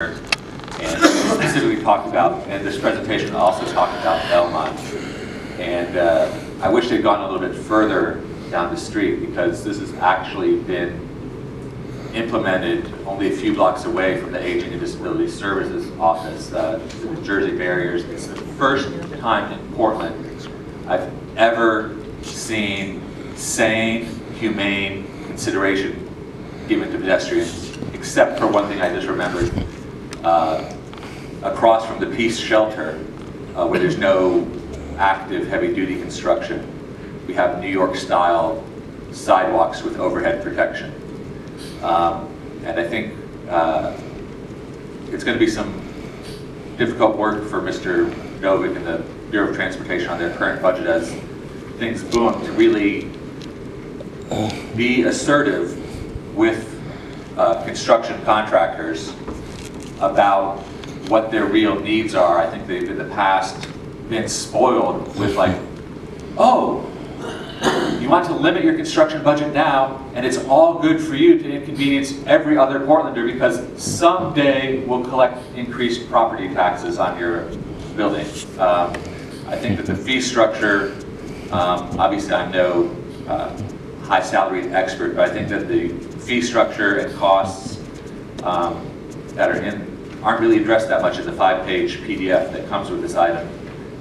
and specifically talked about, and this presentation also talked about Belmont. And I wish they'd gone a little bit further down the street, because this has actually been implemented only a few blocks away from the Aging and Disability Services office, the Jersey Barriers. It's the first time in Portland I've ever seen sane, humane consideration given to pedestrians, except for one thing I just remembered. Across from the Peace Shelter, where there's no active heavy-duty construction, we have New York-style sidewalks with overhead protection. And I think it's going to be some difficult work for Mr. Novick and the Bureau of Transportation on their current budget as things boom to really be assertive with construction contractors about what their real needs are. I think they've in the past been spoiled with like, oh, you want to limit your construction budget now, and it's all good for you to inconvenience every other Portlander because someday we'll collect increased property taxes on your building. I think that the fee structure, obviously I'm no high salaried expert, but I think that the fee structure and costs that are in aren't really addressed that much in the 5-page PDF that comes with this item.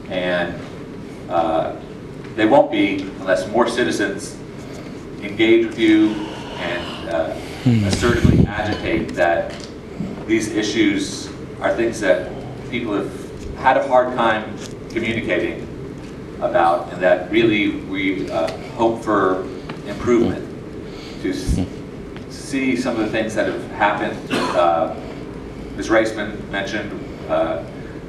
And they won't be unless more citizens engage with you and assertively agitate that these issues are things that people have had a hard time communicating about, and that really we hope for improvement to see some of the things that have happened. Ms. Reisman mentioned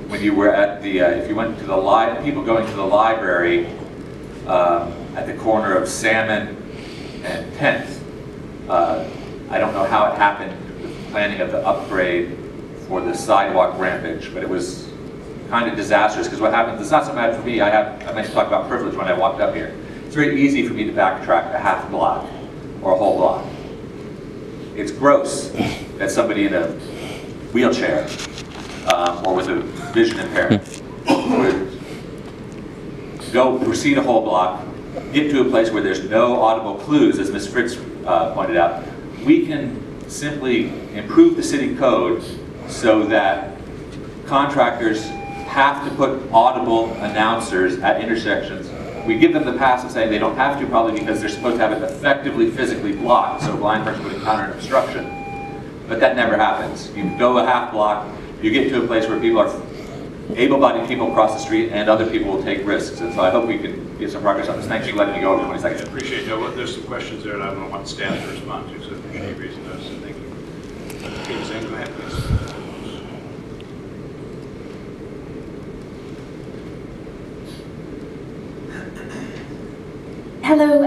when you were at the, if you went to the people going to the library at the corner of Salmon and 10th. I don't know how it happened, the planning of the upgrade for the sidewalk rampage, but it was kind of disastrous, because what happens, it's not so bad for me, I meant to talk about privilege when I walked up here. It's very easy for me to backtrack a half block or a whole block. It's gross that somebody in a wheelchair or with a vision impairment would proceed a whole block, get to a place where there's no audible clues, as Ms. Fritz pointed out. We can simply improve the city code so that contractors have to put audible announcers at intersections. We give them the pass and say they don't have to, probably because they're supposed to have it effectively physically blocked, so a blind person would encounter an obstruction. But that never happens. You go a half block, you get to a place where people are able-bodied people cross the street, and other people will take risks. And so I hope we can get some progress on this. Thanks for letting me go over 20 seconds. I appreciate that. There's some questions there, and I don't want staff to respond to, so I appreciate you raising those. So thank you. Okay, Zane, go ahead, please. Hello,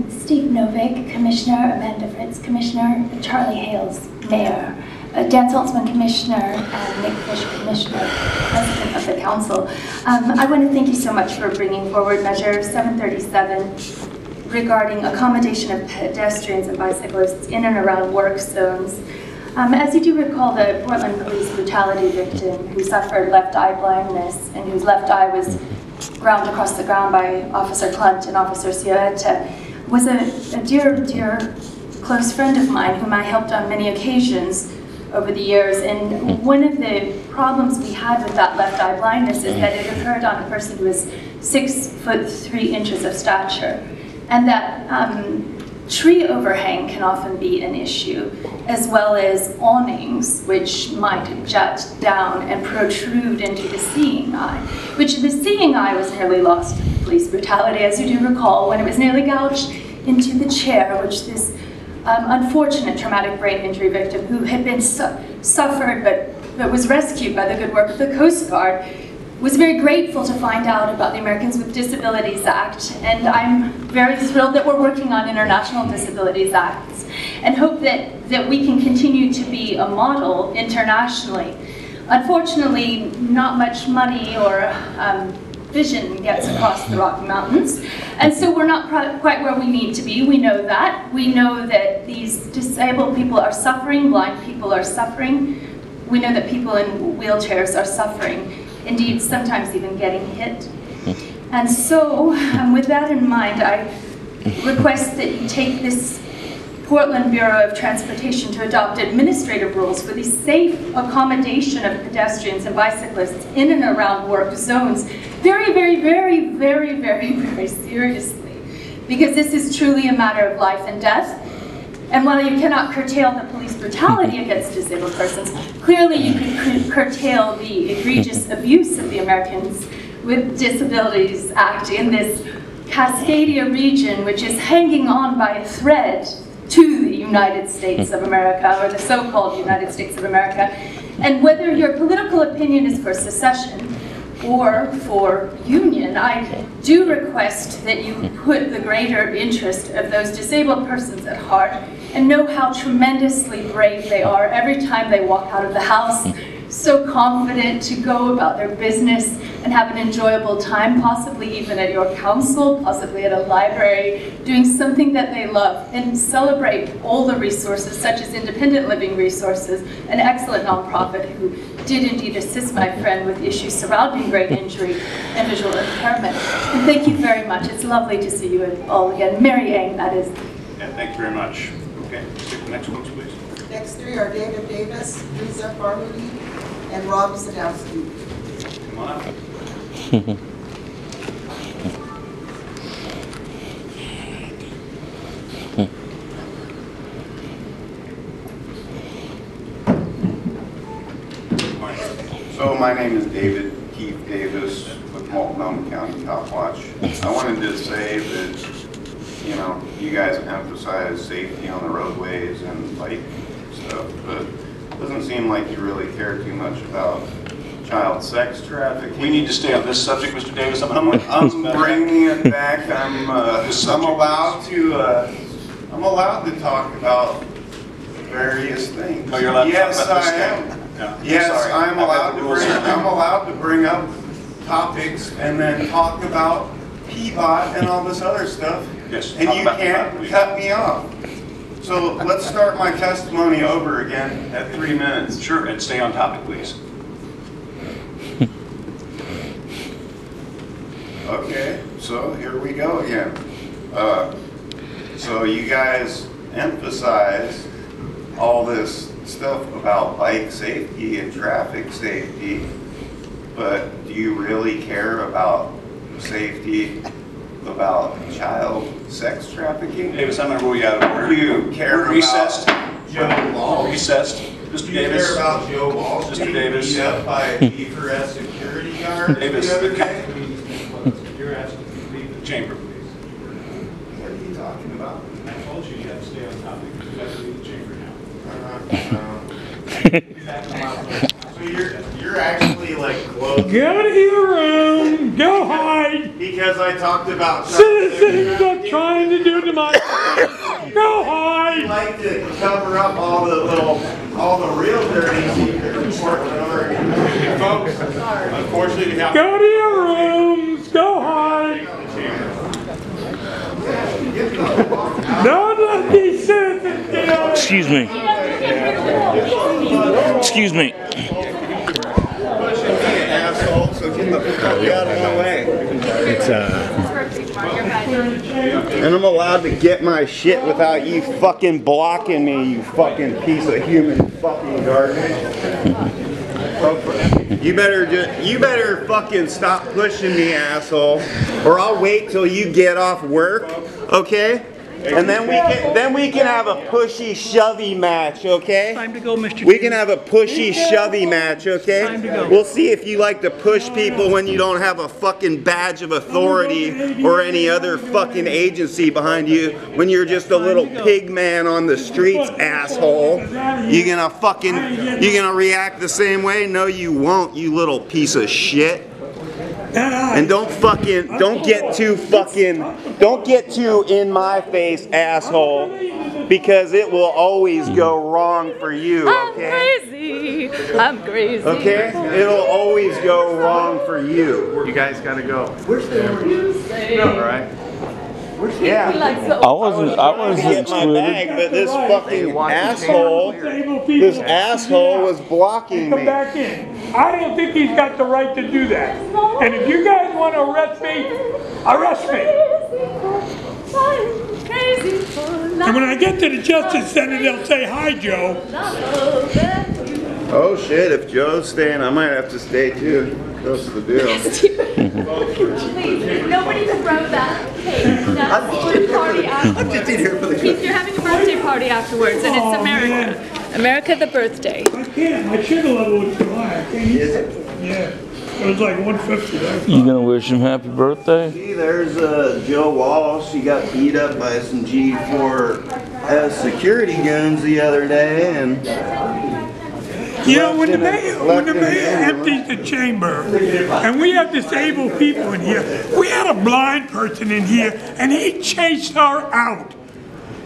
Steve Novick, Commissioner, Amanda Fritz, Commissioner, Charlie Hales, Mayor, Dan Saltzman, Commissioner, and Nick Fish, Commissioner, President of the Council. I want to thank you so much for bringing forward Measure 737 regarding accommodation of pedestrians and bicyclists in and around work zones. As you do recall, the Portland police brutality victim who suffered left eye blindness and whose left eye was ground across the ground by Officer Clunt and Officer Cioetta was a dear, dear close friend of mine whom I helped on many occasions over the years. And one of the problems we had with that left eye blindness is that it occurred on a person who was 6'3" of stature. And that tree overhang can often be an issue, as well as awnings, which might jut down and protrude into the seeing eye, which the seeing eye was nearly lost to police brutality, as you do recall, when it was nearly gouged into the chair, which this unfortunate traumatic brain injury victim, who had been suffered but was rescued by the good work of the Coast Guard, was very grateful to find out about the Americans with Disabilities Act, and I'm very thrilled that we're working on International Disabilities Acts, and hope that we can continue to be a model internationally. Unfortunately, not much money or vision gets across the Rocky Mountains, and so we're not quite where we need to be. We know that. We know that these disabled people are suffering, blind people are suffering. we know that people in wheelchairs are suffering, indeed sometimes even getting hit. And so, with that in mind, I request that you take this Portland Bureau of Transportation to adopt administrative rules for the safe accommodation of pedestrians and bicyclists in and around work zones very, very, very, very, very, very seriously. Because this is truly a matter of life and death. And while you cannot curtail the police brutality against disabled persons, clearly you can curtail the egregious abuse of the Americans with Disabilities Act in this Cascadia region, which is hanging on by a thread to the United States of America, or the so-called United States of America. And whether your political opinion is for secession or for union, I do request that you put the greater interest of those disabled persons at heart and know how tremendously brave they are every time they walk out of the house, so confident to go about their business and have an enjoyable time, possibly even at your council, possibly at a library, doing something that they love, and celebrate all the resources, such as Independent Living Resources, an excellent nonprofit who did indeed assist my friend with issues surrounding brain injury and visual impairment. And thank you very much. It's lovely to see you all again. Mary Ann, that is. Yeah, thank you very much. Okay, take the next ones, please. Next three are David Davis, Lisa Farley, and Rob Sadowski. Come on up. So my name is David Keith Davis with Multnomah County Cop Watch. I wanted to say that, you know, you guys emphasize safety on the roadways and bike stuff, but it doesn't seem like you really care too much about child sex trafficking. We need to stay on this subject, Mr. Davis. I'm bringing it back. I'm allowed to talk about various things. Oh, you're allowed to yes, talk about this I am. thing? Yeah. Yes, Sorry. I'm allowed to bring up topics and then talk about PBOT and all this other stuff. Yes. And you can't cut me off. So let's start my testimony over again at 3 minutes. Sure, and stay on topic, please. Okay, so here we go again. So you guys emphasize all this stuff about bike safety and traffic safety, but do you really care about safety about child sex trafficking? Davis, I'm going to rule you out of order. Do you care about Recessed. Joe Walsh? Recessed. Mr. Do you Davis. care about Joe Walsh Mr. being Davis. beat up by a Beaver security guard Davis, the other day? You're asking to leave the chamber, please. What are you talking about? I told you you have to stay on topic. You have to leave the chamber now. So you're actually like close. Go to your room. Go hide. Because I talked about Citizens are trying to do democracy. Go You hide. like to cover up all the real dirty secrets in Portland, Oregon. Folks, unfortunately, we have Go to your rooms. Go hide. Don't let these citizens get out. Excuse me. Excuse me. Asshole, so get the fuck out of my way. And I'm allowed to get my shit without you fucking blocking me, you fucking piece of human fucking garbage. You better fucking stop pushing me, asshole, or I'll wait till you get off work, okay? And then we can have a pushy shovey match, okay? Time to go, Mr. We can have a pushy shovey match, okay? Time to go. We'll see if you like to push people when you don't have a fucking badge of authority or any other fucking agency behind you, when you're just a little pig man on the streets, asshole. You gonna react the same way? No, you won't, you little piece of shit. And don't get too in my face, asshole, because it will always go wrong for you, okay? I'm crazy. Okay? It'll always go wrong for you. You guys gotta go. Alright? Yeah. I wasn't Get my bag, excluded. but this fucking asshole, this asshole was blocking Come me. back in. I don't think he's got the right to do that. And if you guys want to arrest me, arrest me. And when I get to the Justice Center, they'll say, "Hi, Joe." Oh shit, if Joe's staying, I might have to stay too. That's the deal. Please, nobody throw that cake. That's the party afterwards. You're having a birthday party afterwards, and it's America. America the birthday. I can't. My sugar level is too high. I can't eat it. Yeah. It was like 150. You gonna wish him happy birthday? See, there's Joe Walsh. He got beat up by some G4 security guns the other day, and You know, when the mayor empties the chamber, and we have disabled people in here, we had a blind person in here, and he chased her out.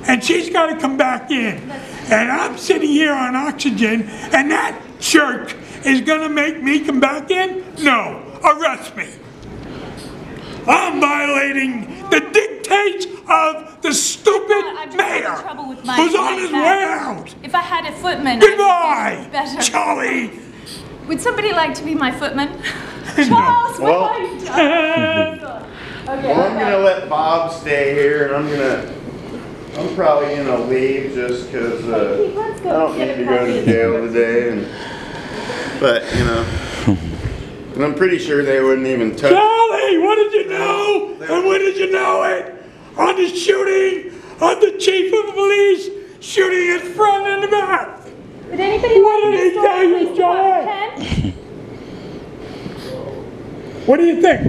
And she's got to come back in. And I'm sitting here on oxygen, and that jerk is going to make me come back in? No, arrest me. I'm violating the dictates of the stupid mayor who's on his way out. If I had a footman, Goodbye, better. Charlie. Would somebody like to be my footman? Charles, Well- Okay, well, I'm gonna let Bob stay here, and I'm probably gonna leave just because I don't need to go to jail today. But you know, and I'm pretty sure they wouldn't even touch. Charlie, what did you know? And when did you know it? On the shooting of the chief of police, shooting his friend in the back. Would anybody What like did he to tell you, Police Charlie? Department 10? What do you think?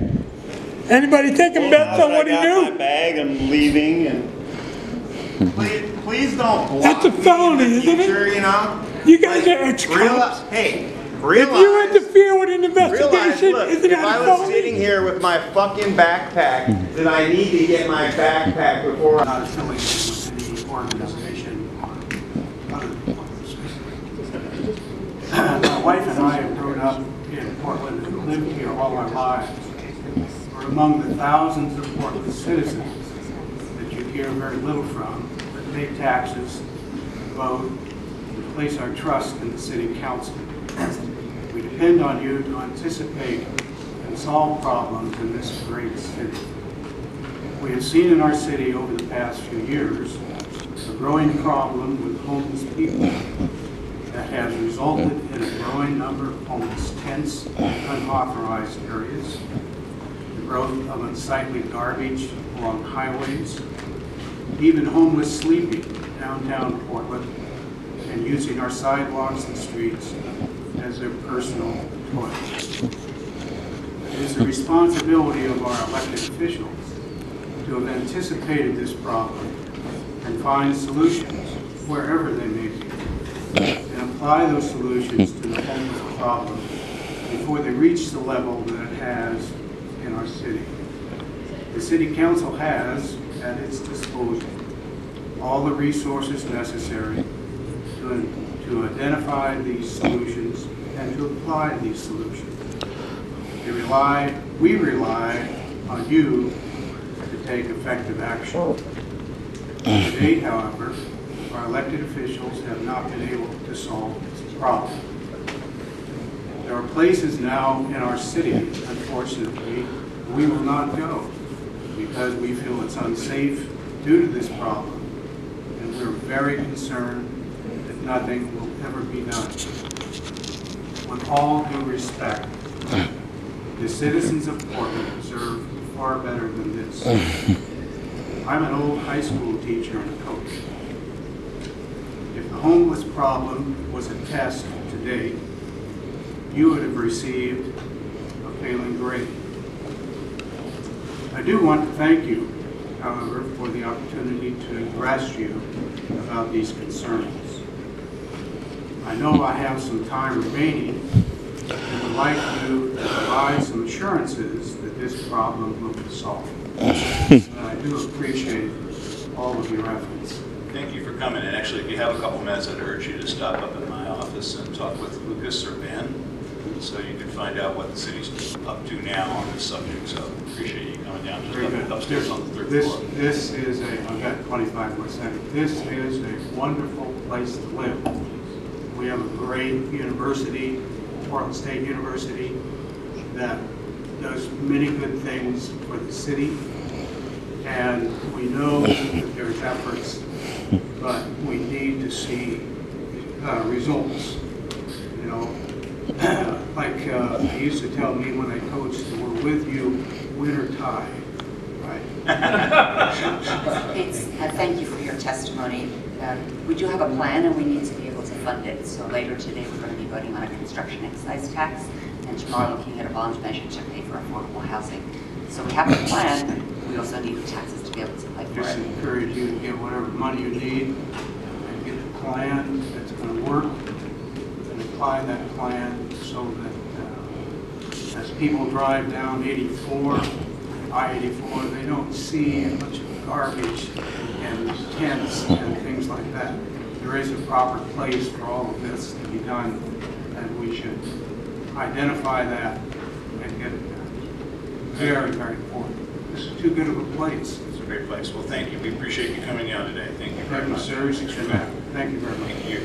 Anybody taking bets on what he I got my knew? bag. I'm leaving, and please don't block That's a felony, me in the isn't it? future, you know? You guys are ex-cops. If you interfere with an Realize, investigation, look, isn't if that I a was felony? sitting here with my fucking backpack, then I need to get my backpack before I... Not affiliated with any organization or other organizations. My wife and I have grown up in Portland and lived here all our lives. We're among the thousands of Portland citizens that you hear very little from, that pay taxes, vote, and place our trust in the city council. We depend on you to anticipate and solve problems in this great city. We have seen in our city over the past few years a growing problem with homeless people that has resulted in a growing number of homeless tents in unauthorized areas, the growth of unsightly garbage along highways, even homeless sleeping downtown Portland and using our sidewalks and streets as their personal toilets. It is the responsibility of our elected officials to have anticipated this problem and find solutions wherever they may be, and apply those solutions to the homeless problem before they reach the level that it has in our city. The City Council has at its disposal all the resources necessary to identify these solutions and to apply these solutions. We rely on you to take effective action. To date, however, our elected officials have not been able to solve this problem. There are places now in our city, unfortunately, we will not go because we feel it's unsafe due to this problem, and we're very concerned that nothing will ever be done. With all due respect, the citizens of Portland deserve far better than this. I'm an old high school teacher and a coach. If the homeless problem was a test to date, you would have received a failing grade. I do want to thank you, however, for the opportunity to address you about these concerns. I know I have some time remaining and would like you to provide some assurances that this problem will be solved. And I do appreciate all of your efforts. Thank you for coming. And actually, if you have a couple minutes, I'd urge you to stop up at my office and talk with Lucas or Ben. so you can find out what the city's up to now on this subject. So appreciate you coming down Very good. just upstairs on the third This, floor. this is I've got 25 more seconds. This is a wonderful place to live. We have a great university, Portland State University, that does many good things for the city. And we know that there's efforts, but we need to see results. You know, like they used to tell me when I coached, we're with you, win or tie, right? Thank you for your testimony. We do have a plan and we need to be able to fund it. So later today we're going to be voting on a construction excise tax and tomorrow looking at a bond measure to pay for affordable housing. So we have a plan, we also need the taxes to be able to pay for Just it. encourage you to get whatever money you need and get a plan that's going to work and apply that plan so that as people drive down 84, I-84, they don't see a bunch of garbage and tents and things like that. There is a proper place for all of this to be done, and we should identify that and get it done. Very, very important. This is too good of a place. It's a great place. Well, thank you. We appreciate you coming down today. Thank you very much. Sir. Thank you very much. Thank you.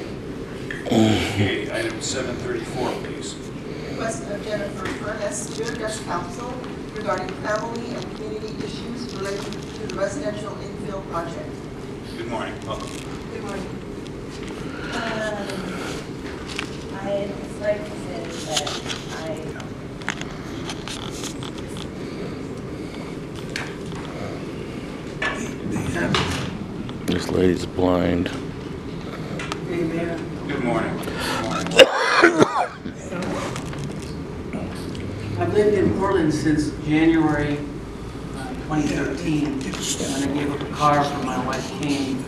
Okay, item 734, please. Request of Jennifer Furness, Junior Guest Counsel, regarding family and community issues related to the residential infill project. Good morning. Welcome. Good morning. I'd like to say that This lady's blind. Hey, Mayor. Good morning. Good morning. I've lived in Portland since January 2013, when I gave up a car for my wife came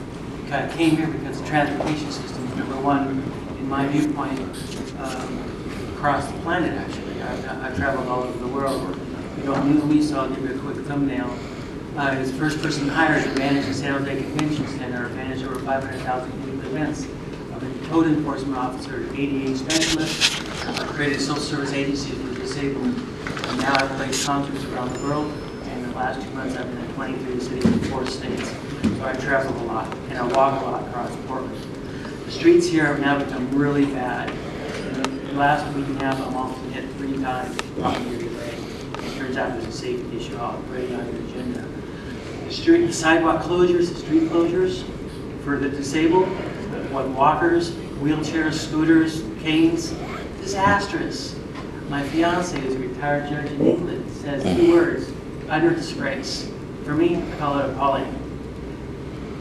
here because the transportation system is number one, in my viewpoint, across the planet, actually. I've traveled all over the world. If you don't know me, so I'll give you a quick thumbnail. I was the first person hired to manage the San Jose Convention Center, manage over 500,000 people events. I've been a code enforcement officer, ADA specialist. I created social service agencies for the disabled. And now I've played concerts around the world. And the last 2 months I've been in 23 cities and 4 states. So I travel a lot and I walk a lot across Portland. The streets here have now become really bad. In the last week and a half, I'm often hit 3 times on your delay. It turns out there's a safety issue already on your agenda. The sidewalk closures, the street closures for the disabled, walkers, wheelchairs, scooters, canes, disastrous. My fiance, who's a retired judge in England, says 2 words, utter disgrace. For me, I call it appalling.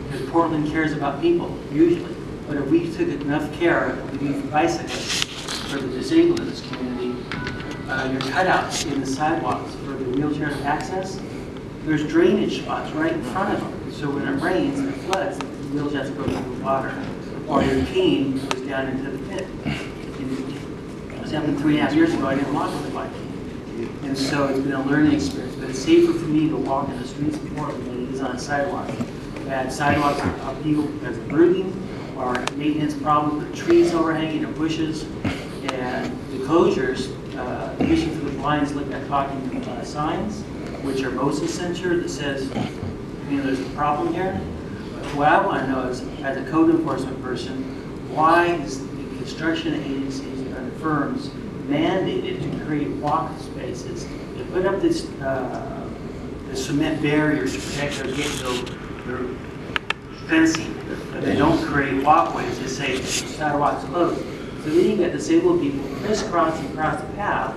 Because Portland cares about people, usually. But if we took enough care of these bicyclists for the disabled in this community, your cutouts in the sidewalks for the wheelchair access, there's drainage spots right in front of them. So when it rains and it floods, the wheelchairs go through the water. Or your cane goes down into the pit. It was happened 3.5 years ago. I didn't walk with a bike. And so it's been a learning experience. But it's safer for me to walk in the streets of Portland than it is on sidewalks. Bad sidewalks are people because of brooding or maintenance problems with trees overhanging or bushes. And the closures, the Commission for the Blind's looked at talking signs, which are motion censored, that says, there's a problem here. What I want to know is, as a code enforcement person, why is the construction agencies and firms mandated to create walk spaces? They put up this the cement barriers to protect their fencing, but they don't create walkways. They say sidewalks closed. So then you get disabled people crisscrossing across the path.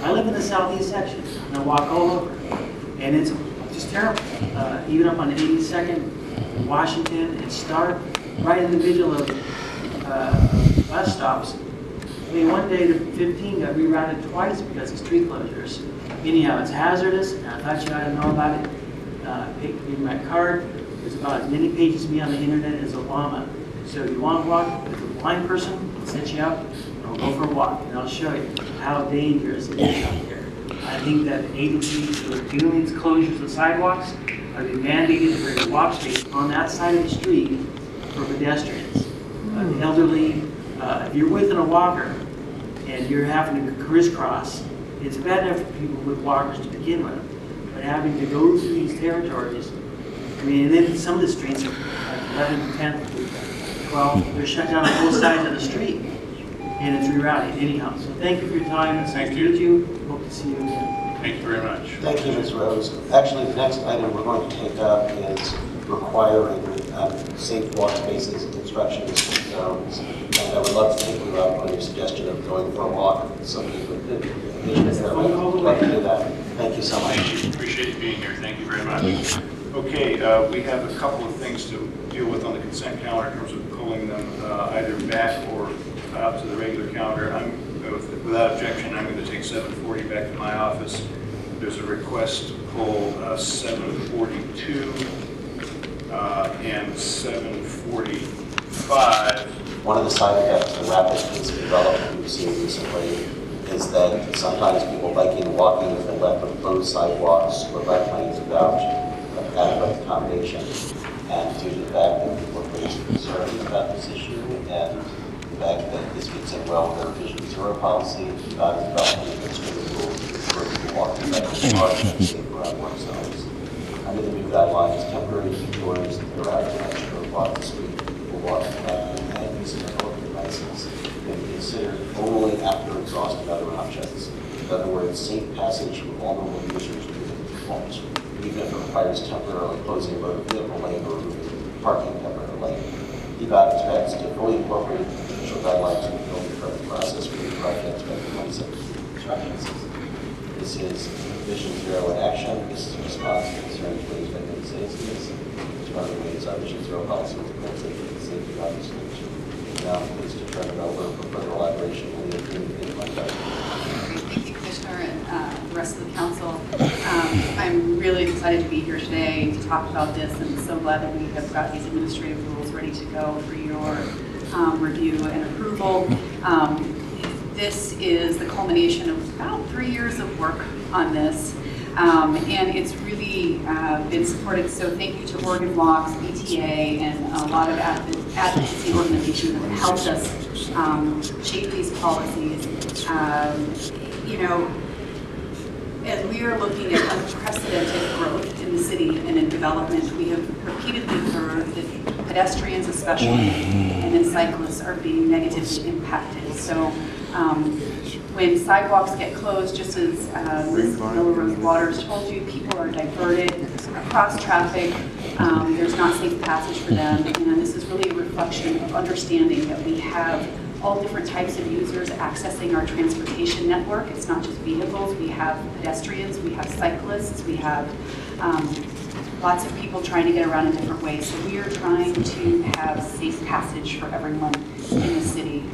I live in the southeast section, and I walk all over. And it's just terrible. Even up on 82nd, Washington, it's Stark, right in the middle of bus stops. I mean, one day the 15 got rerouted twice because of street closures. Anyhow, it's hazardous, and I thought you ought to know about it. Pick me my card. There's about as many pages of me on the internet as Obama. So if you want to walk with a blind person, I'll set you up, or we'll go for a walk, and I'll show you how dangerous it is out here. I think that agencies who are doing these closures of sidewalks are being mandated to create a walk space on that side of the street for pedestrians. The elderly, if you're within a walker, and and you're having to crisscross. It's bad enough for people with walkers to begin with, but having to go through these territories, I mean, and then some of the streets are like 11, 10, 12, they're shut down on both sides of the street, and it's rerouted anyhow. So thank you for your time. It's nice to meet you. Hope to see you again. Thank you very much. Thank you, Ms. Rose. Actually, the next item we're going to take up is requiring safe walk spaces and construction zones. And I would love to take you up on your suggestion of going for a walk. Somebody with vision impairment. I'd love to do that. Thank you so much. Thank you. Appreciate you being here. Thank you very much. Okay, we have a couple of things to deal with on the consent calendar in terms of pulling them either back or out to the regular calendar. Without objection, I'm going to take 740 back to my office. There's a request to pull 742 and 745. One of the side effects of the rapid pace of development we've seen recently is that sometimes people biking and walking have been left on closed sidewalks or bike lanes without adequate accommodation. And due to the fact that people are raising concerns about this issue and the fact that this fits in well with our Vision Zero policy, about development of administrative rules for people walking back to parks and safe around work zones. Under the new guidelines, temporary detours that are out of connection or block the street, people walking back and using their mobile devices may be considered only after exhausting other options. In other words, safe passage for vulnerable users to the default, even if it requires temporarily closing a motor vehicle lane or removing parking temporary lane. DBOT expects to fully incorporate the official guidelines in the building permit process for the project by the 2017 construction season. This is Vision Zero in action. This is a response to concerns raised by many citizens. To other ways, our Vision Zero policy will promote safety and safety of the solution. Now I'm pleased to turn it over for further elaboration on the agreement in my budget. Thank you, Commissioner, and the rest of the council. I'm really excited to be here today to talk about this, and so glad that we have got these administrative rules ready to go for your review and approval. This is the culmination of about 3 years of work on this, and it's really been supported. So thank you to Oregon Blocks, BTA, and a lot of advocacy organizations that have helped us shape these policies. You know, as we are looking at unprecedented growth in the city and in development, we have repeatedly heard that pedestrians especially and then cyclists are being negatively impacted. So when sidewalks get closed, just as Ms. Miller Rose Waters told you, people are diverted across traffic. There's not safe passage for them, and this is really a reflection of understanding that we have all different types of users accessing our transportation network. It's not just vehicles. We have pedestrians, we have cyclists, we have lots of people trying to get around in different ways. So we are trying to have safe passage for everyone in the city.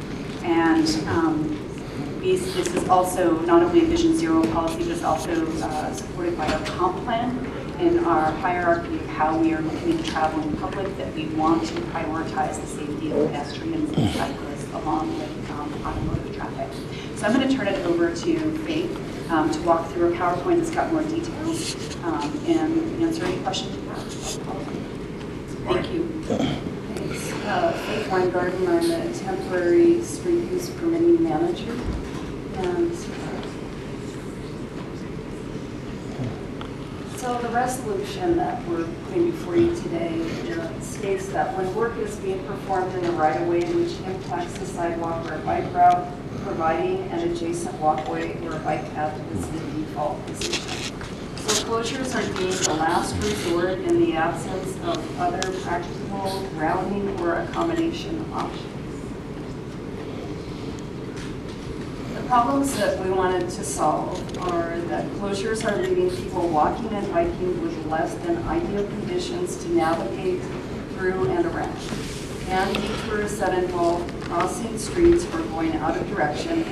And this is also not only a Vision Zero policy, but it's also supported by our comp plan and our hierarchy of how we are looking at traveling public, that we want to prioritize the safety of pedestrians and cyclists along with automotive traffic. So I'm going to turn it over to Faith to walk through a PowerPoint that's got more details and answer any questions you have. Thank you. Thanks. Faith Weingarten, I'm a temporary street use permitting manager. And so the resolution that we're putting before you today states that when work is being performed in the right-of-way which impacts the sidewalk or bike route, providing an adjacent walkway or a bike path is the default position. So closures are deemed the last resort in the absence of other practicable routing or accommodation options. The problems that we wanted to solve are that closures are leaving people walking and biking with less than ideal conditions to navigate through and around, and detours that involve crossing streets or going out of direction,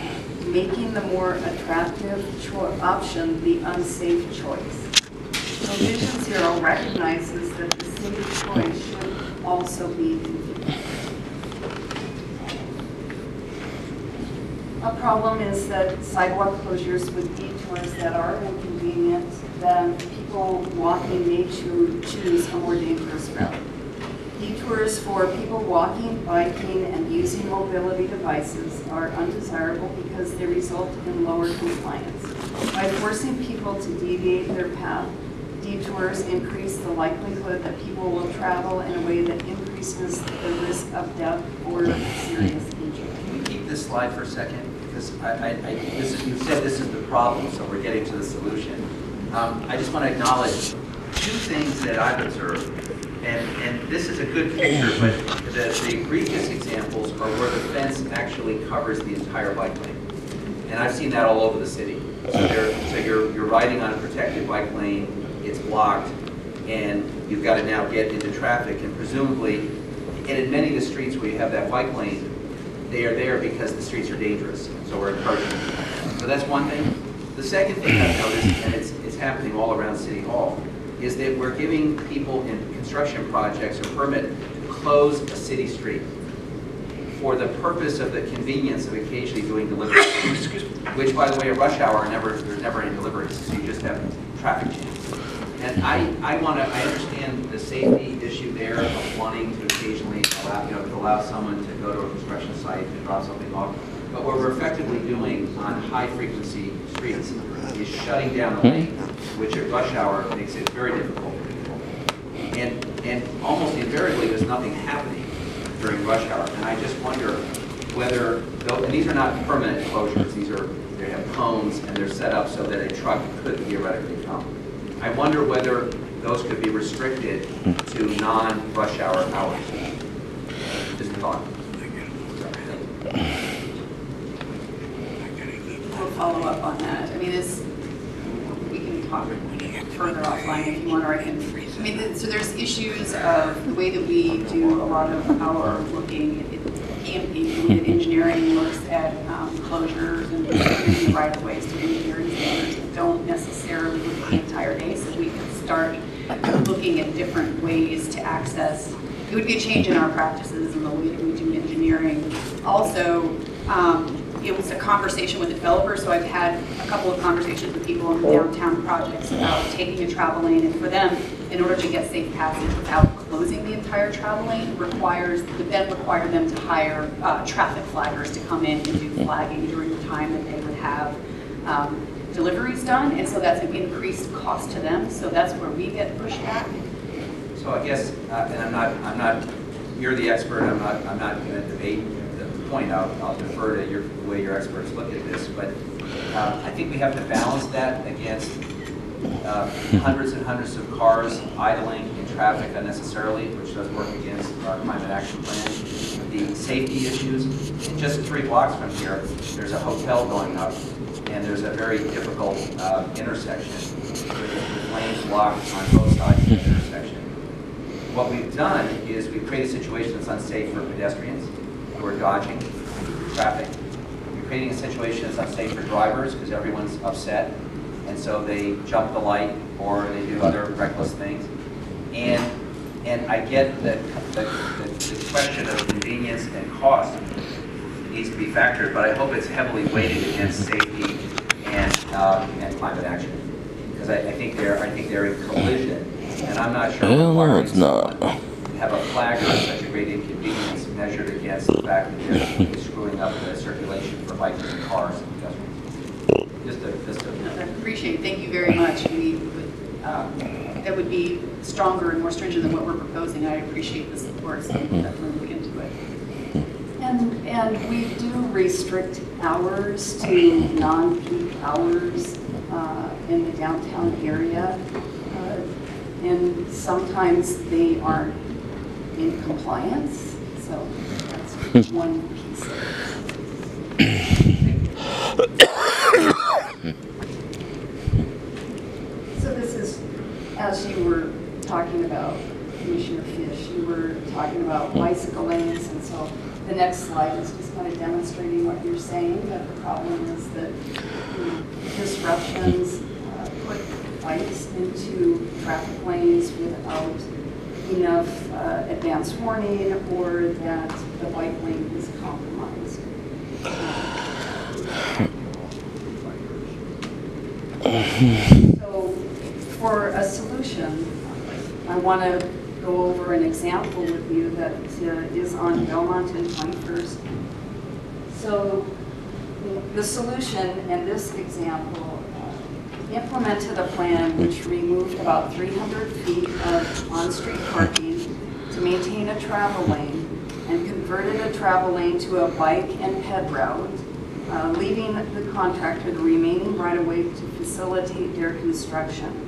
making the more attractive option the unsafe choice. So Vision Zero recognizes that the safe choice should also be convenient. A problem is that sidewalk closures with detours that are inconvenient, then people walking may choose a more dangerous route. Detours for people walking, biking, and using mobility devices are undesirable because they result in lower compliance. By forcing people to deviate their path, detours increase the likelihood that people will travel in a way that increases the risk of death or serious injury. Can we keep this slide for a second? Because you said this is the problem, so we're getting to the solution. I just want to acknowledge two things that I've observed. And this is a good picture, but the egregious examples are where the fence actually covers the entire bike lane. And I've seen that all over the city. So you're riding on a protected bike lane, it's blocked, and you've got to now get into traffic. And presumably, and in many of the streets where you have that bike lane, they are there because the streets are dangerous. So we're encouraging them. So that's one thing. The second thing I've noticed, and it's happening all around City Hall, is that we're giving people in construction projects a permit to close a city street for the purpose of the convenience of occasionally doing deliveries, which, by the way, at rush hour, there's never any deliveries, so you just have traffic jams. And I understand the safety issue there of wanting to occasionally allow someone to go to a construction site and drop something off. But what we're effectively doing on high-frequency streets is shutting down the lanes, which at rush hour makes it very difficult for people. And almost invariably, there's nothing happening during rush hour. And I just wonder whether, and these are not permanent closures, they have cones and they're set up so that a truck could theoretically come. I wonder whether those could be restricted to non-rush hour hours. Just a thought. We'll follow up on that. I mean, we can talk further offline if you want, or I can. I mean, so there's issues of the way that we do a lot of our looking. Engineering looks at closures and right of ways to engineering standards that don't necessarily look at the entire day. So we can start looking at different ways to access. It would be a change in our practices and the way that we do engineering. Also, it was a conversation with the developers, so I've had a couple of conversations with people on the downtown projects about taking a travel lane, and for them, in order to get safe passage without closing the entire travel lane, require them to hire traffic flaggers to come in and do flagging during the time that they would have deliveries done, and so that's an increased cost to them, so that's where we get pushback. So I guess, and I'm not, you're the expert, I'm not going to debate the point. I'll defer to the way your experts look at this, but I think we have to balance that against hundreds and hundreds of cars idling in traffic unnecessarily, which does work against our climate action plan. The safety issues, and just 3 blocks from here, there's a hotel going up, and there's a very difficult intersection with lanes blocked on both sides of the intersection. What we've done is we've created a situation that's unsafe for pedestrians who are dodging traffic. We're creating a situation that's unsafe for drivers because everyone's upset, and so they jump the light or they do other reckless things. And I get that the question of convenience and cost needs to be factored, but I hope it's heavily weighted against safety and climate action, because I think they're in collision, and I'm not sure. No, it's not. Have a flagger of such a great inconvenience measured against the fact that they're screwing up the circulation for bikers and cars and pedestrians. I appreciate it. Thank you very much. We would, that would be stronger and more stringent than what we're proposing. I appreciate the support, so we'll definitely look into it. And we do restrict hours to non-peak hours in the downtown area. And sometimes they aren't in compliance, so that's one piece of it. So this is, as you were talking about, Commissioner Fish, you were talking about bicycle lanes, and so the next slide is just kind of demonstrating what you're saying, that the problem is that disruptions put bikes into traffic lanes without enough advance warning, or that the bike lane is compromised. So for a solution, I want to go over an example with you that is on Belmont and 21st. So the solution in this example implemented a plan which removed about 300 feet of on-street parking to maintain a travel lane and converted a travel lane to a bike and ped route, leaving the contractor the remaining right-of-way to facilitate their construction.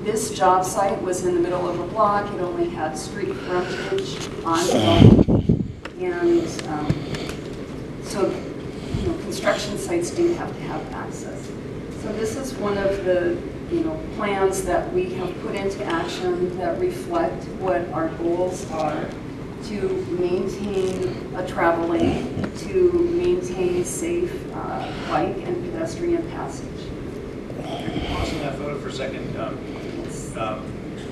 This job site was in the middle of a block. It only had street frontage on development. And so, construction sites do have to have access. So this is one of the, plans that we have put into action that reflect what our goals are to maintain a travel lane, to maintain safe bike and pedestrian passage. Pause on that photo for a second.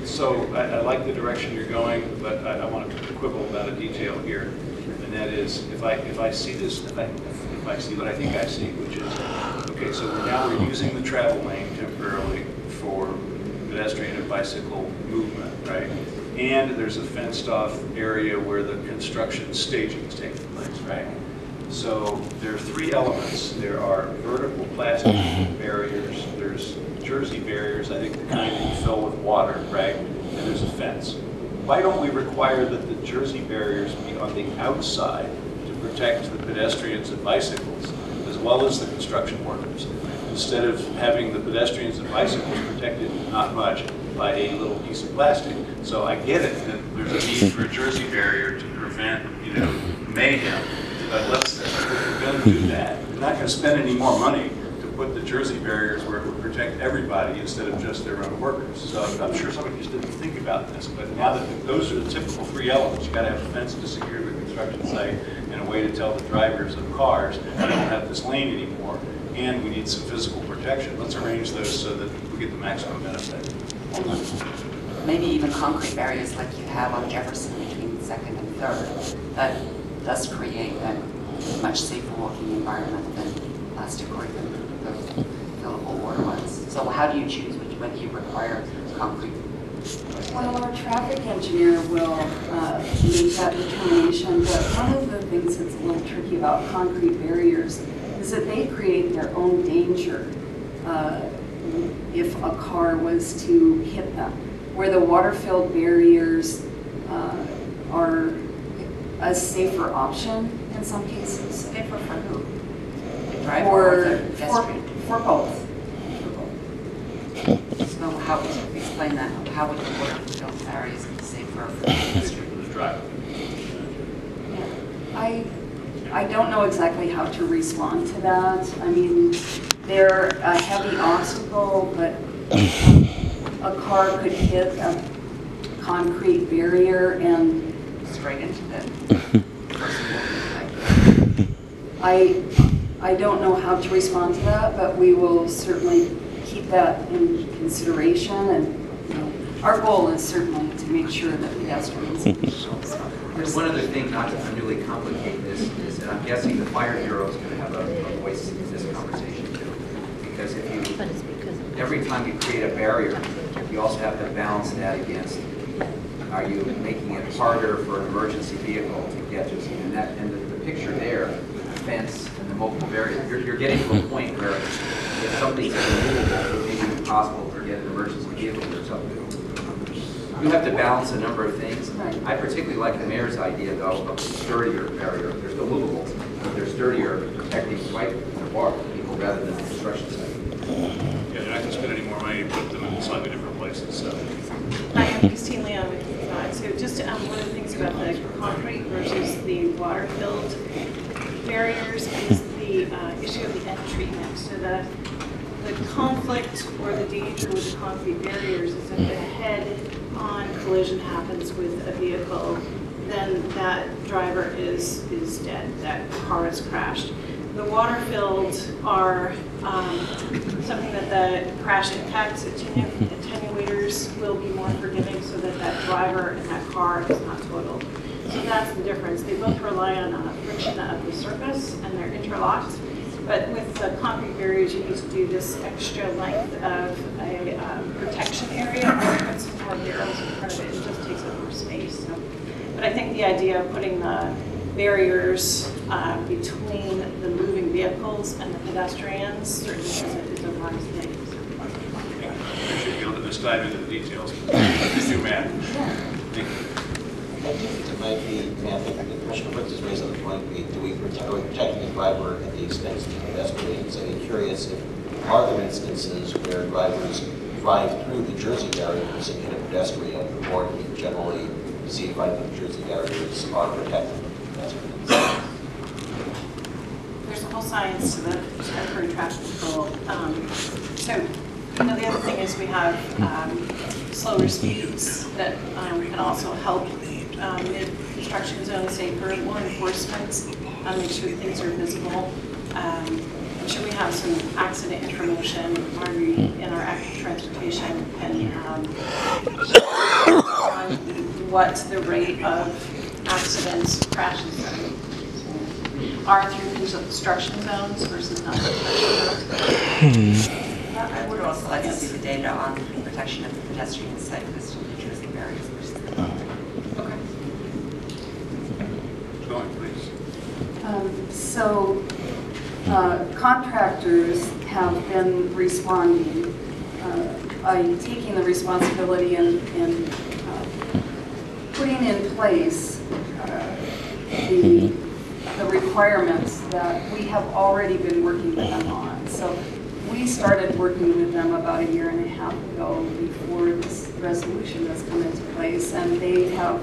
So I like the direction you're going, but I want to quibble about a detail here, and that is if I see this, if I see what I think I see, which is okay. So we're using the travel lane temporarily for pedestrian and bicycle movement, right? And there's a fenced-off area where the construction staging is taking place, right? So there are three elements. There are vertical plastic barriers. There's Jersey barriers, I think the kind that you fill with water, right? And there's a fence. Why don't we require that the Jersey barriers be on the outside to protect the pedestrians and bicycles, as well as the construction workers, instead of having the pedestrians and bicycles protected not much by a little piece of plastic? So I get it that there's a need for a Jersey barrier to prevent, mayhem. But let's, if we're going to do that, we're not going to spend any more money to put the Jersey barriers where it would protect everybody instead of just their own workers. So I'm sure somebody just didn't think about this, but now that those are the typical three elements, you got to have a fence to secure the construction site and a way to tell the drivers of cars, we don't have this lane anymore, and we need some physical protection. Let's arrange those so that we get the maximum benefit. Maybe even concrete barriers like you have on Jefferson between 2nd and 3rd. That does create a much safer walking environment than plastic or even the fillable water ones. So how do you choose whether you require concrete? Well, our traffic engineer will make that determination, but one of the things that's a little tricky about concrete barriers is that they create their own danger if a car was to hit them, where the water-filled barriers are a safer option in some cases. Safer for who? The driver or the pedestrian? For both. So how would you explain that? How would the water-filled barriers be safer for the pedestrian? For the driver. I don't know exactly how to respond to that. I mean, they're a heavy obstacle, but a car could hit a concrete barrier and straight into that. I don't know how to respond to that, but we will certainly keep that in consideration. And our goal is certainly to make sure that pedestrians and vehicles. There's one other thing, not to unduly complicate this, is that I'm guessing the fire bureau is going to have a voice in this conversation too. Because if you, every time you create a barrier, you also have to balance that against, are you making it harder for an emergency vehicle to get to, and the picture there, with the fence and the multiple barriers, you're getting to a point where if something's immovable, it may be impossible to get an emergency vehicle or something. You have to balance a number of things. I particularly like the mayor's idea, though, of the sturdier barrier. There's the movables, but they're sturdier, protecting right in the water people rather than the construction site. Yeah, they're not going to spend any more money to put them in slightly different places. So. Hi, I'm Christine Leon with Design. So just one of the things about the concrete versus the water-filled barriers is the issue of the end treatment. So the conflict or the danger with the concrete barriers is if a head-on collision happens with a vehicle, then that driver is dead, that car is crashed. The water-filled are something that the crash impact attenuators will be more forgiving so that that driver and that car is not totaled. So that's the difference. They both rely on friction of the surface and they're interlocked. But with the concrete barriers, you need to do this extra length of a protection area, or put some more barrels in front of it. It just takes up more space. So. But I think the idea of putting the barriers between the moving vehicles and the pedestrians certainly is a wise thing. I should be able to just dive into the details. Just do math. Thank you. I think it might be, I think Commissioner Woods has raised on the point, are we protecting the driver at the expense of the pedestrians? I'm curious if are there instances where drivers drive through the Jersey barriers and hit a pedestrian, or do we generally see right that the Jersey barriers are protected from pedestrians? There's a whole science to the temporary traffic control. So, you know, the other thing is we have slower speeds that can also help make construction zone safer, more enforcement, make sure things are visible. I'm sure we have some accident information in our active transportation and on what the rate of accidents, crashes are through construction zones versus non-construction zones. I would also like to see the data on the protection of the pedestrian and cyclists in New Jersey barriers versus the Okay. Go on, please. Contractors have been responding by taking the responsibility and putting in place the requirements that we have already been working with them on. So we started working with them about a year and a half ago before this resolution has come into place, and they have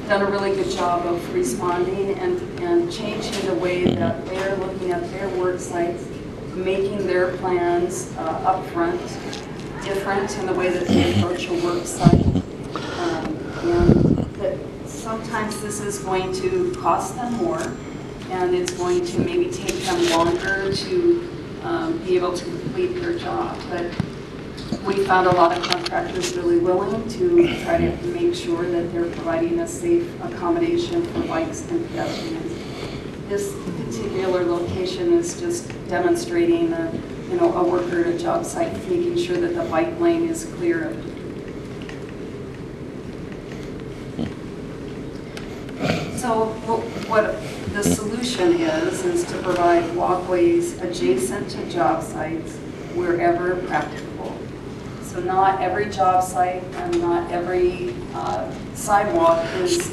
done a really good job of responding and changing the way that they're looking at their work sites, making their plans up front different in the way that they approach a work site. And that sometimes this is going to cost them more, and it's going to maybe take them longer to be able to complete their job. But we found a lot of contractors really willing to try to make sure that they're providing a safe accommodation for bikes and pedestrians. This particular location is just demonstrating a worker at a job site, making sure that the bike lane is clear. So what the solution is to provide walkways adjacent to job sites wherever practicable. So not every job site and not every sidewalk is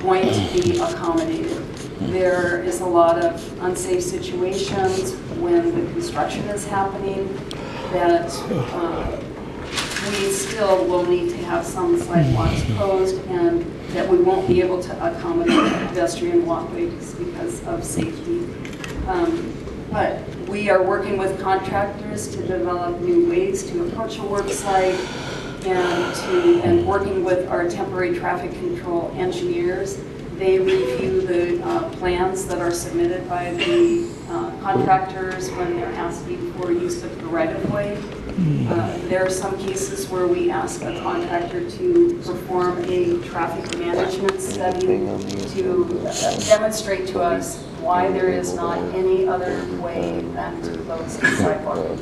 going to be accommodated. There is a lot of unsafe situations when the construction is happening that we still will need to have some sidewalks closed, and that we won't be able to accommodate pedestrian walkways because of safety. But we are working with contractors to develop new ways to approach a work site, and working with our temporary traffic control engineers. They review the plans that are submitted by the contractors when they're asking for use of the right-of-way. There are some cases where we ask a contractor to perform a traffic management study to demonstrate to us why there is not any other way than to close the sidewalk.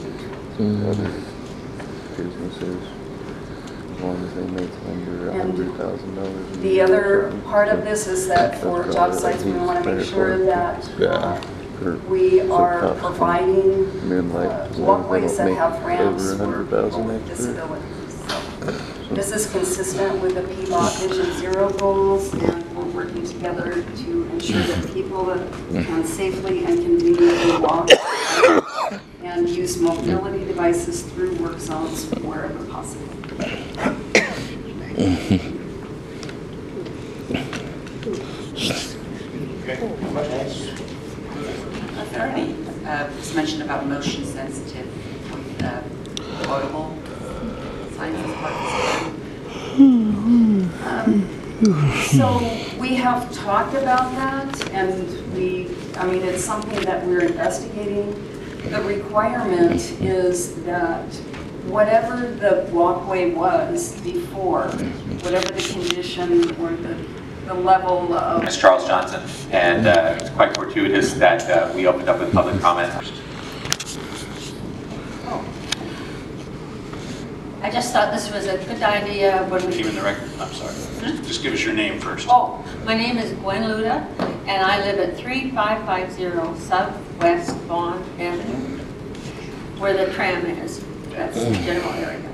Businesses, as long as they make under $100,000. The other part of this is that for job sites, we want to make sure that we are providing walkways that have ramps for people with disabilities. So this is consistent with the PBOT Vision Zero goals, and we're working together to ensure that people can safely and conveniently walk and use mobility devices through work zones wherever possible. Authority was mentioned about motion sensitive with audible signs as part of this. So we have talked about that, and it's something that we're investigating. The requirement is that whatever the walkway was before, whatever the condition or the the level of... Ms. Charles Johnson, and it's quite fortuitous that we opened up with public comment. I just thought this was a good idea when we... Even the record, I'm sorry. Just give us your name first. Oh, my name is Gwen Luda, and I live at 3550 Southwest Vaughn Avenue, where the tram is. That's the general area.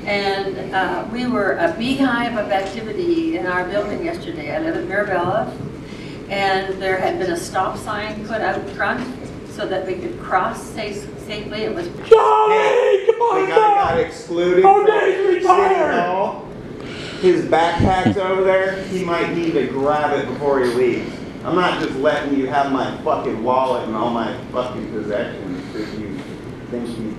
And we were a beehive of activity in our building yesterday. I live in Mirabella, and there had been a stop sign put out front so that we could cross safely. It was... Hey, the guy got excluded from City Hall. His backpack's over there. He might need to grab it before he leaves. I'm not just letting you have my fucking wallet and all my fucking possessions if you think you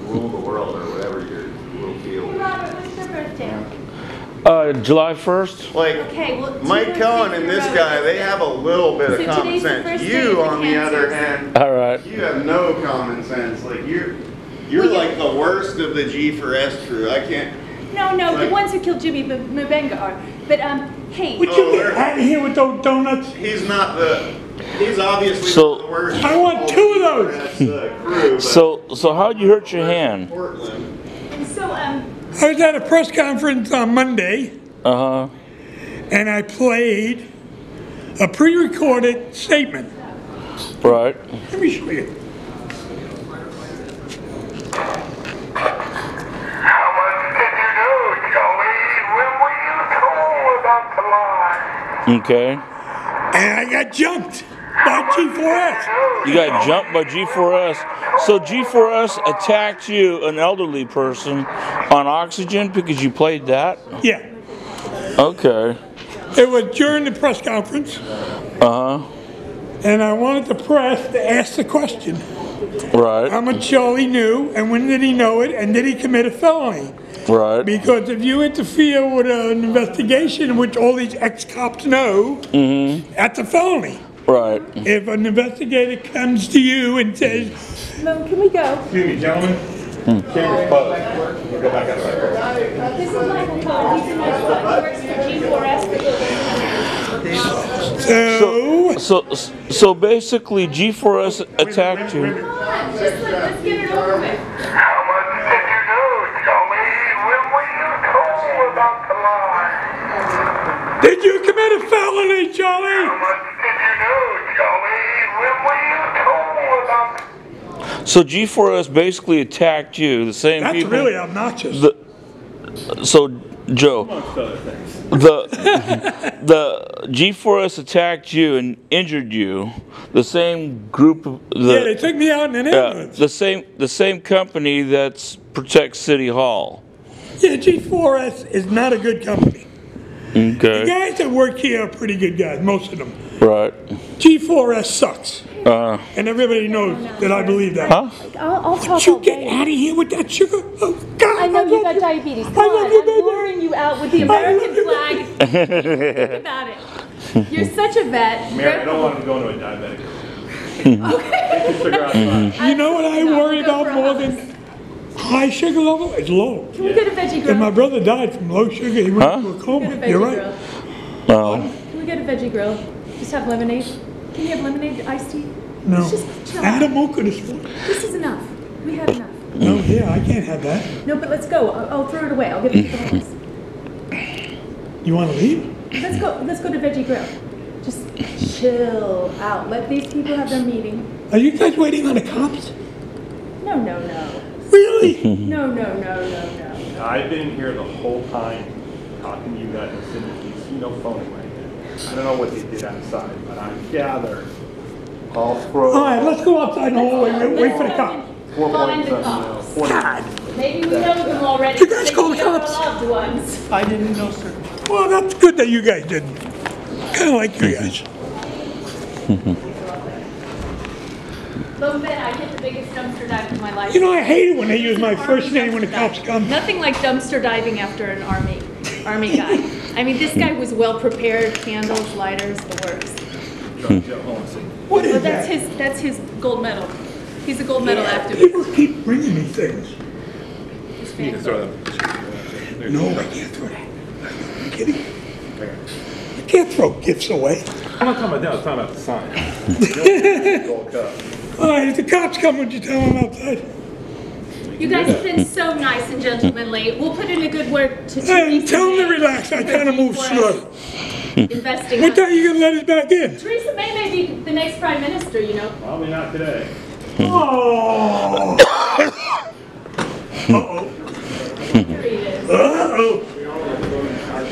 rule the world or whatever your little deal is. Robert, what's your birthday? July 1st. Like, Okay, well, Mike Cohen and this guy, they have a little bit of So common today's the sense. first day You, of the on the other cancers. hand, All right. you have no common sense. Like, you're like the worst of the G4S crew. I can't. No, Like- the ones who killed Jimmy Mabenga are. But, hey. Would you get out of here with those donuts? He's not the. He's obviously So- not the worst. I want 2 of those. Crew, but So how'd you hurt your hand? Portland. So, I was at a press conference on Monday, Uh-huh. and I played a pre-recorded statement. Right. Let me show you. Okay. And I got jumped by G4S. You got jumped by G4S. So G4S attacked you, an elderly person, on oxygen because you played that? Yeah. Okay. It was during the press conference, Uh-huh. and I wanted the press to ask the question. Right. How much Charlie knew, and when did he know it, and did he commit a felony? Right. Because if you interfere with an investigation, which all these ex-cops know, that's a felony. Right. If an investigator comes to you and says, Mom, can we go? excuse me, gentlemen, chamber's closed. We'll go back outside. This is Michael Cohen. He's in my spot. He works for G4S. So basically G4S attacked you. Come on, let's get it over with. Did you commit a felony, Charlie? So G4S basically attacked you, the same That's people. really obnoxious. So Joe, the G4S attacked you and injured you. The same group of Yeah, they took me out in an ambulance. the same company that protects City Hall. Yeah, G4S is not a good company. The Okay. guys that work here are pretty good guys, most of them. Right. G4S sucks. And everybody knows that I believe that. Huh? I'll Would talk you all get day. out of here with that sugar? Oh, God. I know you got diabetes. Come on, I'm luring you out with the American flag. Think about it. You're such a vet. Mary, I don't want to go into a diabetic. You know what I worry about more than high sugar level? It's low. Can we get a veggie grill? And my brother died from low sugar. He went into a coma. Can we get a You're veggie right. grill? No. Can we get a veggie grill? Just have lemonade. Can you have lemonade, iced tea? No. Let's just chill I had a out. mocha this morning. This is enough. We have enough. No, yeah, I can't have that. No, but let's go. I'll throw it away. I'll give it to the homeless. You want to leave? Let's go. Let's go to veggie grill. Just chill out. Let these people have their meeting. Are you guys waiting on the cops? No, no, no. Really? No, no, no, no, no. I've been here the whole time talking to you guys and sitting with you see no phone right now. I don't know what they did outside, but I gather all through. All right, let's go outside in the hallway and wait for the cops. 4 Find points the on cops. 40. God. Maybe we know them already. You guys call the Maybe they're cops? loved ones. I didn't know, sir. Well, that's good that you guys didn't. Kind of like you guys. Look, Ben, I get the biggest dumpster dive of my life. You know, I hate it when they use my first name when the cops come. Nothing like dumpster diving after an army guy. I mean, this guy was well prepared, candles, lighters, the works. What is Well, that? that's his gold medal. He's a gold medal activist. People keep bringing me things. His fan No, I can't throw that. Are you kidding? Can't throw gifts away. I'm not talking about that, I'm talking about the sign. Gold cup. All right, if the cops come, would you tell them outside? You guys have been so nice and gentlemanly. We'll put in a good word to Hey, Teresa. tell them to relax. I kind of move slow. Investing. What time are you going to let us back in? Teresa May be the next prime minister, you know. Probably not today. Oh. Uh-oh. Here he is. Uh-oh.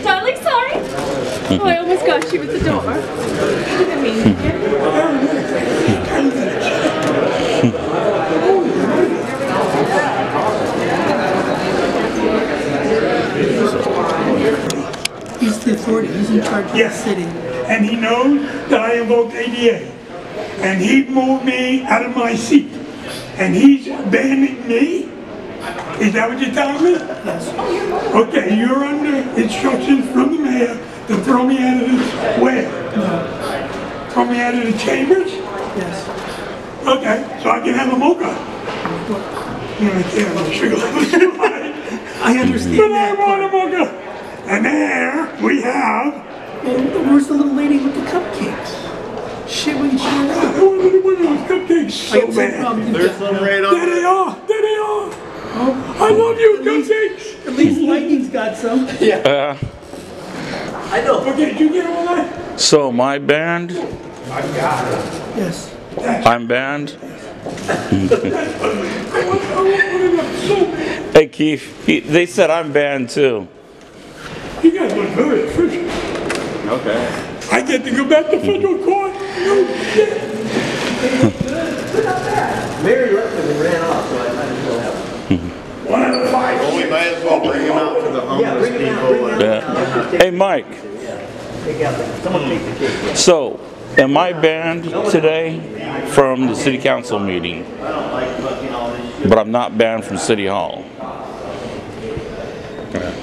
Totally sorry. Oh, I almost got you at the door. Didn't mean He's the authority, he's in charge of the city. And he knows that I invoked ADA. And he moved me out of my seat. And he's banning me? Is that what you're telling me? Yes. Okay, you're under instructions from the mayor to throw me out of this where? No. Throw me out of the chambers? Yes. Okay, so I can have a mocha. No, I can't have a sugar level too high. I understand But that. I want a mocha. And there we have. Well, where's the little lady with the cupcakes? Shit, we can share that. I wanted one of those cupcakes so bad. There's some right on There they are. There they are. I love you, cupcakes. At least Lightning's got some. Yeah. I know. Okay, did you get all that? So my band, I got it. Yes. I'm banned. Hey Keith, they said I'm banned too. You guys look very efficient. Okay. I get to go back to federal court. No shit. Mary left and ran off, so I might as well have. One out of five. Well, we might as well bring him out to the homeless people. Yeah. Hey Mike. Someone take the cake. So, am I banned today from the city council meeting? But I'm not banned from City Hall.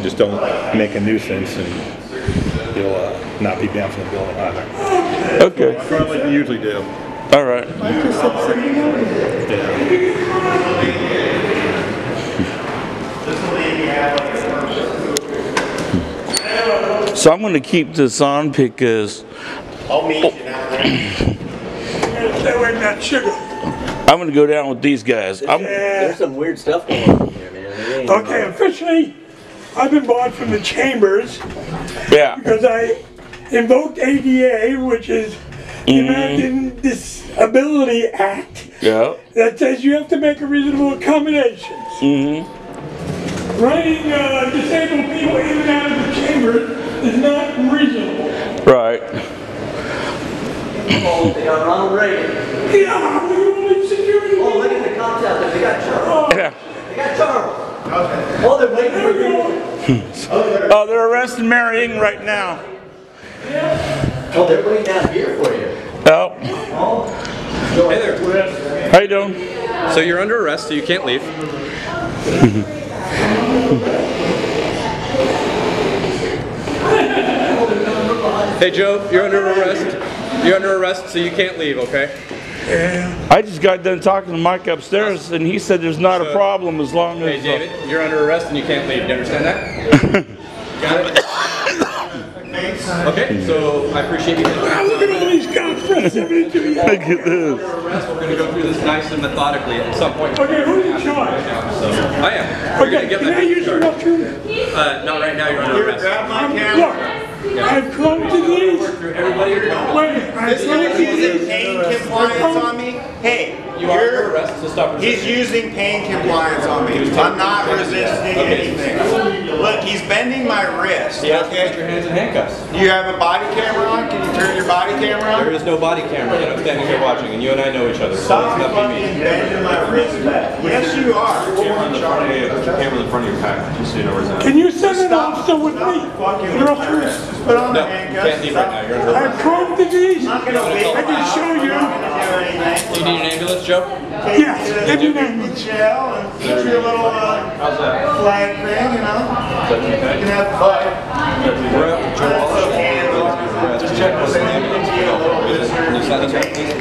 Just don't make a nuisance and you'll not be banned from the building either. Okay. Try like you usually do. All right. So I'm going to keep this on because I'll meet you now. Stay away from that sugar. I'm going to go down with these guys. There's some weird stuff going on here, man. Okay, officially, I've been barred from the chambers. Yeah. Because I invoked ADA, which is the American Disability Act, Yeah. that says you have to make a reasonable accommodations. Running disabled people in and out of the chamber is not reasonable. Right. Oh, they got Ronald Reagan. Yeah, we only security. Oh, look at the cops out there. They got Charles. Yeah. They got Charles. Oh, they're waiting for you. Oh, they're arresting Mary Ng right now. Oh, they're waiting down here for you. Oh. Hey there. How you doing? So you're under arrest, so you can't leave. Hey Joe, you're under arrest. You're under arrest, so you can't leave, okay? I just got done talking to Mike upstairs, and he said there's not a problem as long as... Hey David, you're under arrest and you can't leave. You understand that? Got it? Okay, so I appreciate you. Look at all these cops pressing into me. Look at this. We're going to go through this nice and methodically at some point. Okay, who's in charge? So, I am. We're going Okay, to get can I use the restroom? Not right now, you're under arrest. Look, I've come to these. Everybody, This guy's using pain compliance on me. Hey, you are under arrest, so stop he's using pain compliance on me. I'm not resisting anything. Look, he's bending my wrist. You have to Okay. put your hands in handcuffs. Do you have a body camera on? Can you turn your body camera on? There is no body camera yet. I'm standing here watching, and you and I know each other. So Stop it's nothing fucking me. bending my wrist back. Yes, you are. Put your camera in front of your pack, just so you know where it's at. Can you send an officer with me? Fucking with my wrist. Just put on the No, you handcuffs. can't leave right now. You're under I've arrest. come to these. I'm not gonna wait. I can show you. Do you need an ambulance, Joe? Yes, give you an Jail and put your little How's that? flag thing, you know. Is that You okay? can have fun. We're up to Joe Walsh. Just check what's in the ambulance. Can you sign this one, please?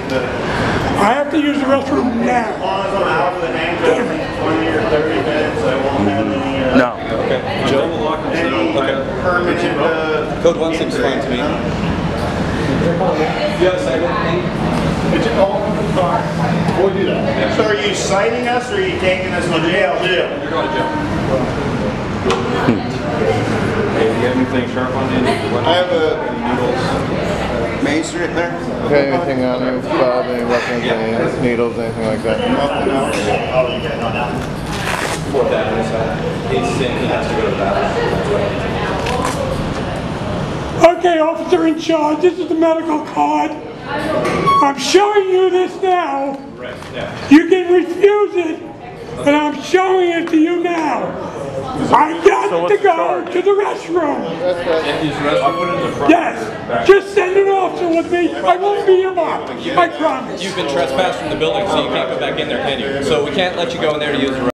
I have to use the restroom now. As long as I'm out with an handcuff for 20 or 30 minutes, I won't have any No. Okay. Joe will lock himself. Okay. permanent Code 1 seems fine to me. Do you have a second? Did you call him? We'll do that. So are you citing us or are you taking us to jail? You're going to jail. Hey, do you have anything sharp on you? I have a Main Street there. Okay, anything on you, Bob, any weapons, any needles, anything like that? Nothing else. Fourth Avenue, so he's saying he has to go to the bathroom. Okay, officer in charge, this is the medical card. I'm showing you this now. Right, yeah. You can refuse it, but I'm showing it to you now. I got to go to the restroom. And his restroom, I'll put it in the front. Yes, just send an officer with me. I won't be your mom. I promise. You've been trespassed from the building, so you can't go back in there, can you? So we can't let you go in there to use the restroom.